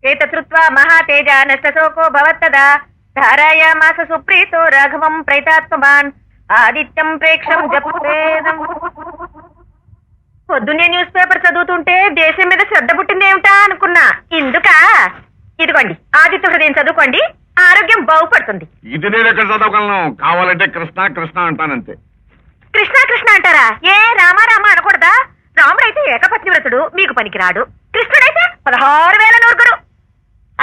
ఏతృత్వా మహాతేజ నష్టశోకో భవత్తదా ధారాయామాస సుప్రీతో రాఘవం ప్రైతాత్మవాన్ ఆదిత్యం ప్రేక్షం జపేదం. పొద్దున్నే news paper చదువుతుంటే దేశం మీద శ్రద్ధ పుట్టిందేమిటా అనుకున్నా. ఇందుక ఇదిగోండి ఆదిత్య హృదయం చదువుకోండి, ఆరోగ్యం బాగుపడుతుంది. ఇది నేను ఎక్కడ చదవగలను? కావాలంటే కృష్ణ కృష్ణ అంటానంతే. కృష్ణ కృష్ణ అంటారా? ఏ రామా రామా అనకూడదా? రాముడైతే ఏకపత్ని వ్రతుడు, మీకు పనికిరాడు. కృష్ణుడైతే 16,000 నూరుగురు.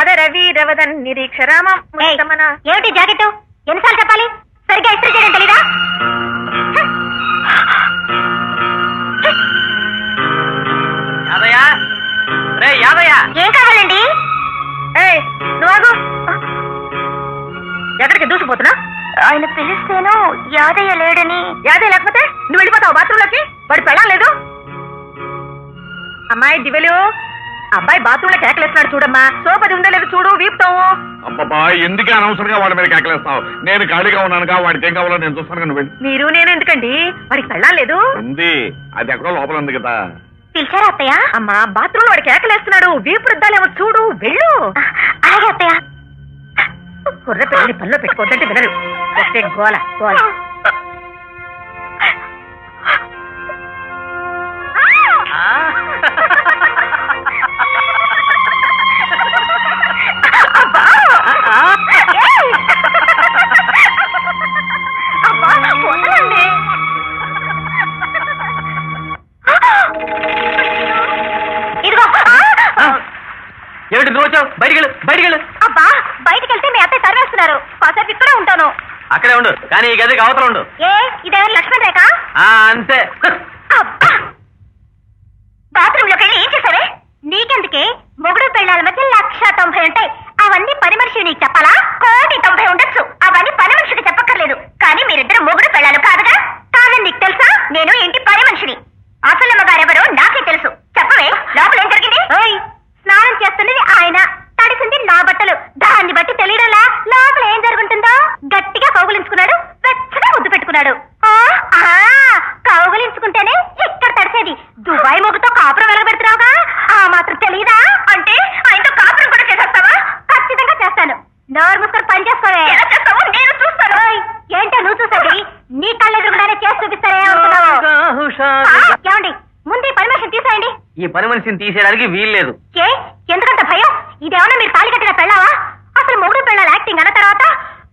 అదే రవి రవదన్ నిరీక్ష రామం. ఏమిటి జాకెట్? ఎన్నిసార్లు చెప్పాలి? సరిగ్గా ఇస్త్రీ చేయడం తెలీదా? ఏం కావాలండి? నువ్వు ఎక్కడికి దూసిపోతున్నా? ఆయన పిలిస్తేనో యాదయ్య లేడని. యాదయ్య లేకపోతే నువ్వు వెళ్ళిపోతావు బాత్రూంలోకి? వాడు పెళ్ళం లేదు. అమ్మాయి దివ్యలు, అబ్బాయి బాత్రూంలో కేకలేస్తున్నాడు చూడమ్మా. సోపది ఉందో లేదు చూడు, వీపుతావు. అబ్బబ్బా, ఎందుకే అనవసరంగా వాడి మీద కేకలేస్తావు? నేను ఖాళీగా ఉన్నానుగా, వాడికి ఏం కావాలో నేను చూస్తాను. నువ్వు మీరు నేను ఎందుకండి? వాడికి పెళ్ళం లేదు. ఉంది, అది ఎక్కడో లోపల ఉంది కదా. పిలిచారా అత్తయ్య? అమ్మా బాత్రూంలో వాడు కేకలేస్తున్నాడు, వీపు రుద్దాలేమో చూడు, వెళ్ళు. అలాగే అత్తయ్య. కుర్ర పిల్లని పనిలో పెట్టుకోవద్దంటే వినరు. వస్తే గోల గోల. ఏమిటి నువ్వు వచ్చావు? బయటికెళ్ళు. అబ్బా బయటికి వెళ్తే మీ అత్తయ్య తరివేస్తున్నారు. కాసేపు ఇక్కడే ఉంటాను. అక్కడే ఉండు, కానీ ఈ గదికి అవతల ఉండు. ఏ ఇదేమైనా లక్ష్మణ్ రేఖ? అంతే. బాత్రూమ్ లోకి వెళ్ళి ఏం చేశావే? నీకెందుకే? మొగుడు పెళ్ళాల మధ్య 190 ఉంటాయి. అవన్నీ పని మనిషి నీకు చెప్పాలా? 190 ఉండొచ్చు. అవన్నీ పని మనిషికి చెప్పక్కర్లేదు. కానీ మీరిద్దరు మొగుడు పెళ్ళాలు కాదుగా? కాదని నీకు తెలుసా? నేను ఇంటి పని మనిషిని. అసలమ్మ గారెవరో నాకే తెలుసు. చెప్పవే, లోపల ఏం జరిగింది? స్నానం చేస్తున్నది ఆయన, తడిసింది నా బట్టలు. దాన్ని బట్టి తెలియడంలా లోపల ఏం జరుగుతుందో. గట్టిగా కౌగులించుకున్నాడు, వెచ్చగా ముద్దు పెట్టుకున్నాడు. కౌగులించుకుంటేనే ఇక్కడ తడిసేది. దుబాయ్ మొగుతో కాపురం వెలగబెడుతున్నావుగా, ఆ మాత్రం తెలియదా? అంటే ఆయనతో కాపురం కూడా చేసేస్తావా? ఖచ్చితంగా చేస్తాను. నోరు ముసుకొని పని చేసుకోవే. ఎలా చేస్తావో నేను చూస్తాను. ఏంటో నువ్వు చూసేది? నీ కళ్ళెదురుగానే చేసి చూపిస్తారే అనుకున్నావు. ఏమండి, ముందు ఈ పర్మిషన్ తీసేయండి. ఈ పని మనిషిని తీసేయడానికి వీల్లేదు. ఏ ఎందుకంత భయం? ఇదేమన్నా మీరు తాళి కట్టిన పెళ్ళావా? అసలు మొగుడు పెళ్ళాలి యాక్టింగ్ అన్న తర్వాత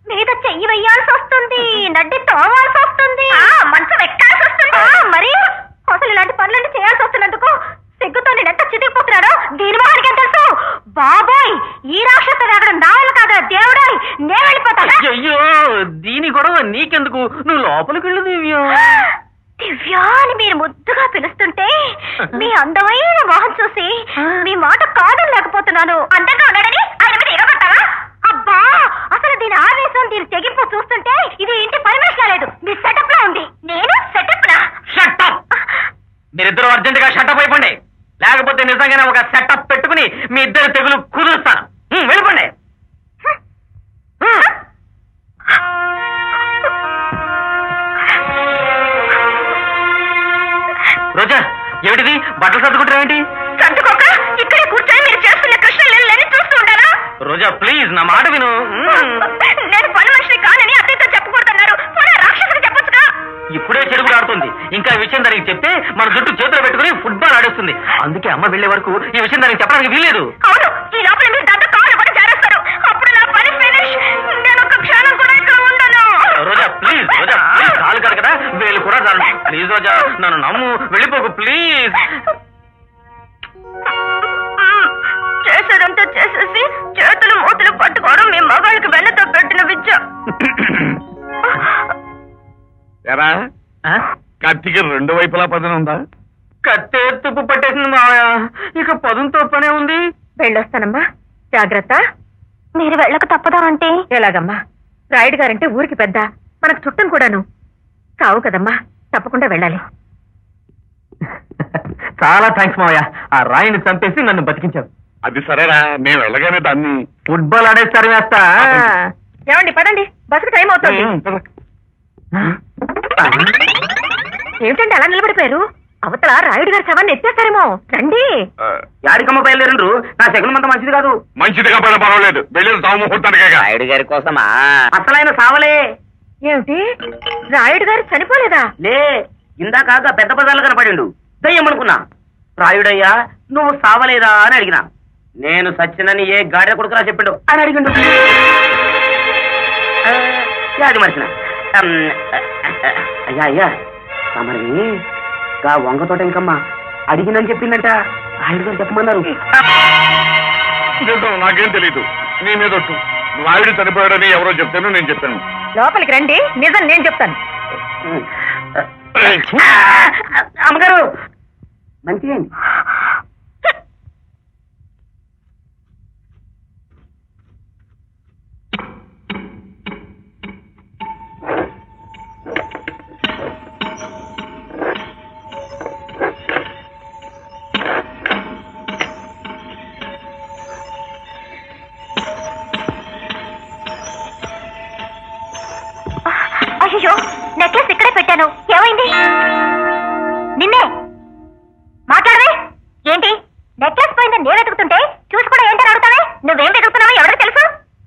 మీద చెయ్యి వెయ్యాల్సి వస్తుంది, నడ్డి తోవాల్సి వస్తుంది, మంచం ఎక్కాల్సి వస్తుంది. మరి అసలు ఇలాంటి పనులన్నీ చేయాల్సి వస్తున్నందుకు సిగ్గుతో నేను ఎంత చితికిపోతున్నాడో దీని మొహానికి ఎంత తెలుసు. బాబోయ్, ఈ రాక్షస రాగడం నా వల్ల కాదా దేవుడాయ్, నేను వెళ్ళిపోతాను. అయ్యో, దీని గొడవ నీకెందుకు? నువ్వు లోపలికి వెళ్ళు దివ్య. దివ్య అని మీరు ముద్దుగా పిలుస్తుంటే మీ అందమైన మొహం చూసి మీ మాట కాదని లేకపోతున్నాను. అందంగా ఉన్నాడని ఆయన మీద ఎగబడతావా? అబ్బా, అసలు దీని ఆవేశం, దీని తెగింపు చూస్తుంటే ఇది ఇంటి పర్మిషన్ లేదు, మీ సెటప్ లో ఉంది. నేను సెటప్ నా? షట్టప్. మీరిద్దరు అర్జెంట్ గా షట్టప్ అయిపోండి, లేకపోతే నిజంగానే ఒక సెటప్ పెట్టుకుని మీ ఇద్దరు తెగులు కుదురుస్తాను. వెళ్ళిపోండి. రోజా, ఏమిటిది? బట్టలు సర్దుకుంటారేంటి? సర్దుకోక ఇక్కడే కూర్చొని మీరు చేస్తున్న కృష్ణలని చూస్తూ ఉంటారా? రోజా ప్లీజ్, నా మాట విను. నేను పని మనిషిని కానని అత్తయ్యతో చెప్పకూడదన్నారు. రాక్షసుడు చెప్పొచ్చుగా. ఇప్పుడే చెరుకు ఆడుతుంది, ఇంకా ఈ విషయం దానికి చెప్తే మన జుట్టు చేతులు పెట్టుకుని ఫుట్బాల్ ఆడేస్తుంది. అందుకే అమ్మ వెళ్లే వరకు ఈ విషయం దానికి చెప్పడానికి వీలేదు. అవును, ఈ లోపల మీరు దాంతో కాళ్ళు కూడా చేరేస్తారు. అప్పుడు నా పని ఫినిష్. నేను ఒక క్షణం కూడా ఇక్కడ ఉండను. రోజా ప్లీజ్, రోజా ప్లీజ్, కాలు కాదు కదా, వేలు కూడా చాలు. ప్లీజ్ రోజా, నన్ను నమ్ము, వెళ్ళిపోకు ప్లీజ్. చేసేదంతా చేసేసి చేతులు మూతులు పట్టుకోవడం మీ మగాళ్ళకి వెన్నతో పెట్టిన విద్య. ఎరా, కత్తికి 2 వైపులా పదన ఉందా? కత్తే తుప్పు పట్టేసింది మావయ్య, ఇక పదుంతో పనే ఉంది. వెళ్ళొస్తానమ్మా, జాగ్రత్త. మీరు వెళ్ళక తప్పదా అంటే? ఎలాగమ్మా, రాయుడు గారంటే ఊరికి పెద్ద, మనకు చుట్టం కూడాను. కావు కదమ్మా, తప్పకుండా వెళ్ళాలి. చాలా థ్యాంక్స్ మావయ్య, ఆ రాయిని చంపేసి నన్ను బతికించావు. అది సరేరా, నేను వెళ్ళగానే దాన్ని ఫుట్బాల్ ఆడేస్తారు వేస్తా. ఏమండి పదండి, బస్సుకు టైం అవుతుంది. ఏమిటండి అలా నిలబడిపోయారు? అవతల రాయుడు గారి శవాన్ని ఎత్తేస్తారేమో రండి. యాడికమ్మ బయలుదేరండ్రు, నా శకునం అంత మంచిది కాదు. మంచిదిగా పైన పర్వాలేదు, వెళ్ళిన తాము ముహూర్తానికే. రాయుడు గారి కోసమా? అసలైన సావలే. ఏమిటి, రాయుడు గారు చనిపోలేదా? లే, ఇందాక పెద్ద పదాలు కనపడిండు, దయ్యమనుకున్నా. రాయుడయ్యా నువ్వు సావలేదా అని అడిగినా. నేను సచ్చినని ఏ గాడిద కొడుకురా చెప్పిండు అని అడిగిండు. అది మర్చిన. అయ్యా అయ్యా తమరిని గా వంగ తోట ఇంకమ్మా అడిగిందని చెప్పిందంట. రాయుడు గారు చెప్పమన్నారు. నిజం నాకేం తెలీదు, నీ మీద ఒట్టు. రాయుడు చనిపోయాడని ఎవరో చెప్తాను, నేను చెప్పాను. లోపలికి రండి, నిజం నేను చెప్తాను. అమ్మగారు మంచిగా అయ్యో, నెక్లెస్ ఇక్కడే పెట్టాను, ఏమైంది? నిన్నే మాట్లాడవే. ఏంటి, నెక్లెస్ పోయిందని నేను వెతుకుతుంటే చూసి కూడా ఏంటని అడుగుతావే? నువ్వేం వెతుకుతున్నావో ఎవరికి తెలుసు?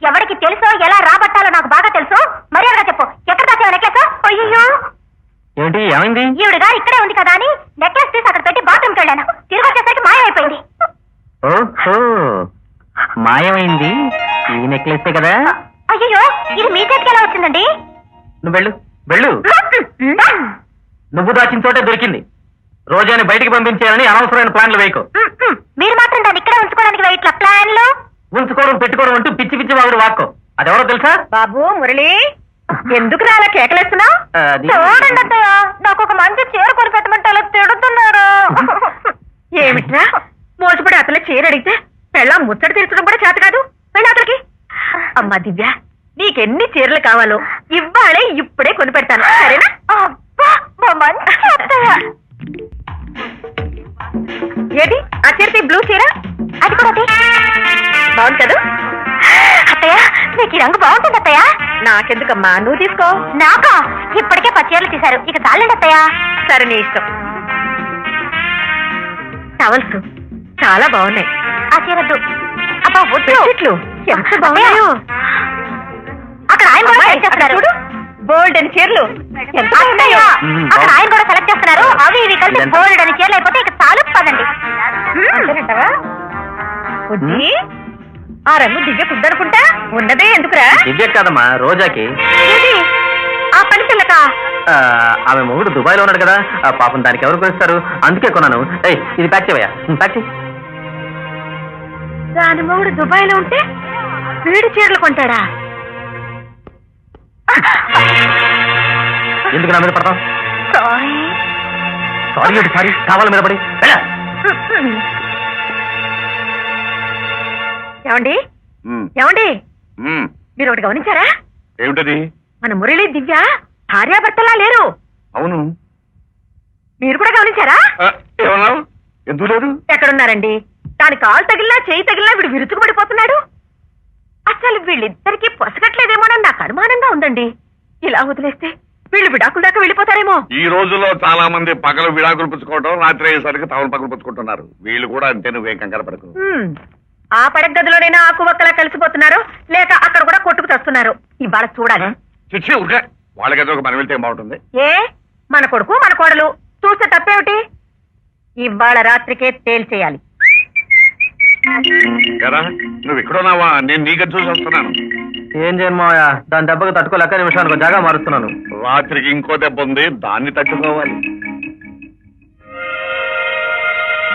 ఎవరికి తెలుసో ఎలా రాబట్టాలో నాకు బాగా తెలుసు. మర్యాదగా చెప్పు, ఎక్కడ దాచావు నెక్లెస్? అయ్యో, ఏంటి ఏమైంది? ఈవిడగా ఇక్కడే ఉంది కదా అని నెక్లెస్ తీసి అక్కడ పెట్టి బాత్రూమ్కి వెళ్ళాను. తిరిగి వచ్చేసరికి మాయమైపోయింది. ఓహో, మాయమైంది ఈ నెక్లెస్ కదా? అయ్యో, ఇది మీ చేతికి ఎలా వచ్చిందండి? నువ్వు వెళ్ళు వెళ్ళు. నువ్వు దాచిన చోటే దొరికింది. రోజాని బయటికి పంపించేయాలని అనవసరమైన ప్లాన్లు వేయకు. మీరు మాత్రం దాన్ని ఇక్కడే ఉంచుకోవడానికి ఇట్లా ప్లాన్లు ఉంచుకోవడం పెట్టుకోవడం అంటూ పిచ్చి పిచ్చి వాగుడు వాక్కో. అదెవరో తెలుసా? బాబు మురళి, ఎందుకు అలా కేకలేస్తున్నావు? అది- చూడండి అత్తయ్య, నాకు ఒక మంచి చీర కొని పెట్టమంటే అలా తిడుతున్నారు. ఏమిట్రా, మోసపడి అతను చీర అడిగితే పెళ్ళ ముచ్చట తీర్చడం కూడా చేత కాదు. వెళ్ళి అతనికి. అమ్మా దివ్య, నీకెన్ని చీరలు కావాలో ఇవ్వాలే ఇప్పుడే కొని పెడతాను, సరేనా? ఏది ఆ చీరకి బ్లూ చీర? అది కూడా బాగుంది కదా అత్తయ్య? నీకు ఈ రంగు బాగుంటుంది అత్తయ్య. నాకెందుకమ్మా, నువ్వు తీసుకో. నాకా? ఇప్పటికే 10 చీరలు తీశారు, ఇక చాలండి అత్తయ్య. సరే నీ ఇష్టం. టవల్స్ చాలా బాగున్నాయి. ఆ చీరద్దు. అబ్బా వద్దు, ఎంత బాగున్నాయో. అక్కడ ఆయన కూడా సెలెక్ట్ చేస్తున్నారు. బోల్డ్ అని చీరలు ఎంత ఉన్నాయో. అక్కడ ఆయన కూడా సెలెక్ట్ చేస్తున్నారు. అవి ఇవి కలిసి బోల్డ్ అని చీరలు అయిపోతే ఇక చాలు పదండి. అంతేనంటావా? ఆ రంగు దివ్య కుద్దనుకుంటా. ఉన్నదే ఎందుకురా? దివ్య కాదమ్మా, రోజాకి. ఏది? ఆ పని పిల్లక? ఆమె మొగుడు దుబాయ్ లో ఉన్నాడు కదా, పాపం దానికి ఎవరు కొనిస్తారు, అందుకే కొన్నాను. ఇది ప్యాక్ చేయవయ్యా, ప్యాక్ చేయి. దాని మొగుడు దుబాయ్ లో ఉంటే వీడి చీరలు కొంటాడా? ఎందుకు నా మీద పడతావు? సారీ. సారీ ఏంటి సారీ, కావాల మీద పడి. ఏమండి ఏమండి, మీరు ఒకటి గమనించారా? ఏమిటది? మన మురళి దివ్య భార్యాభర్తలా లేరు. అవును. మీరు కూడా గమనించారా? ఏమన్నావు? ఎందుకు లేదు? ఎక్కడున్నారండి? దాని కాలు తగిలినా చేయి తగిలినా వీడు విరుచుకుపడిపోతున్నాడు. అసలు వీళ్ళిద్దరికీ పొసగట్లేదేమోనని నాకు అనుమానంగా ఉందండి. ఇలా వదిలేస్తే వీళ్ళు విడాకుల దాకా వెళ్ళిపోతారేమో. ఈ రోజుల్లో చాలా మంది పగలు విడాకులు పుచ్చుకోవడం, రాత్రి అయ్యేసరికి తవలు పగలు పుచ్చుకుంటున్నారు. వీళ్ళు కూడా అంతే, నువ్వేం కంగారు పడకు. ఆ పడక గదిలోనైనా ఆకు ఒక్కలా కలిసిపోతున్నారు, లేక అక్కడ కూడా కొట్టుకు తెస్తున్నారు. ఇవాళ చూడాలి. చిచ్చి ఊరికే వాళ్ళకేదో ఒక మనం వెళ్తే బాగుంటుంది. ఏ మన కొడుకు మన కోడలు చూస్తే తప్పేమిటి? ఇవాళ రాత్రికే తేల్చేయాలి. కదా నువ్వు ఇక్కడున్నావా? నేను నీకు చూసి వస్తున్నాను. ఏం చేయమాయా, దాని దెబ్బకు తట్టుకోలేక నిమిషానికి జాగా మారుస్తున్నాను. రాత్రికి ఇంకో దెబ్బ ఉంది, దాన్ని తట్టుకోవాలి.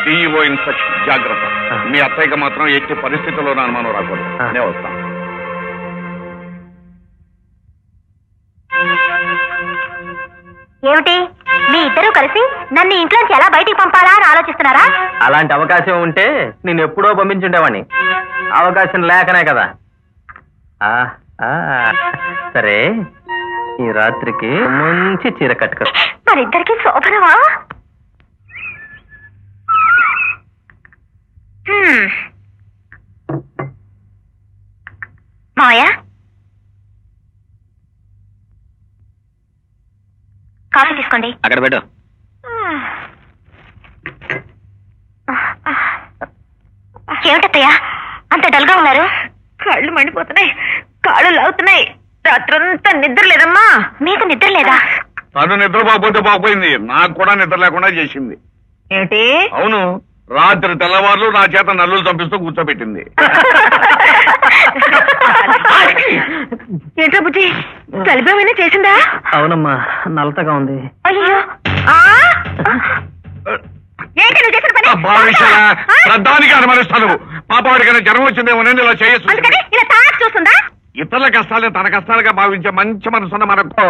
డిఓ ఇన్స్ట్రక్షన్, జాగ్రత్త. మీ అత్తయ్యకి మాత్రం ఎట్టి పరిస్థితుల్లోనూ అనుమానం రాకూడదు. నేను వస్తాను. ఏమిటి, మీ ఇద్దరూ కలిసి నన్ను ఇంట్లోంచి ఎలా బయటికి పంపాలా అని ఆలోచిస్తున్నారా? అలాంటి అవకాశం ఉంటే నేను ఎప్పుడో పంపించుండేవాణ్ణి. అవకాశం లేకనే కదా. సరే, ఈ రాత్రికి మంచి చీర కట్టుకో. మరిద్దరికి శోభనమా? మావయ్య, కాఫీ తీసుకోండి. అక్కడ పెట్టు. ఏమిటంత డల్గా ఉన్నారు? కాళ్ళు మండిపోతున్నాయి, కాళ్ళు లాగుతున్నాయి. రాత్రంతా నిద్ర లేదమ్మా. మీకు నిద్ర లేదా? తను నిద్రపోకపోతే బాగుపోయింది, నాకు కూడా నిద్ర లేకుండా చేసింది. ఏమిటి? అవును, రాత్రి తెల్లవార్లు నా చేత నల్లులు చంపిస్తూ కూర్చోబెట్టింది. ఏంట్రా బుజ్జి, కలిపేమైనా చేసిందా? అవునమ్మా, నలతగా ఉంది. అయ్యో ఏంటి నువ్వు చేసిన పని? భావించాలా శ్రద్ధానికి అనుమానిస్తాను. పాపవాడికైనా జ్వరం వచ్చిందేమోనని ఇలా చేయొచ్చు. అందుకని ఇలా తాకి చూస్తుందా? ఇతరుల కష్టాలే తన కష్టాలుగా భావించే మంచి మనసున్న మనకు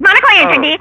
మనకో ఏంటండి?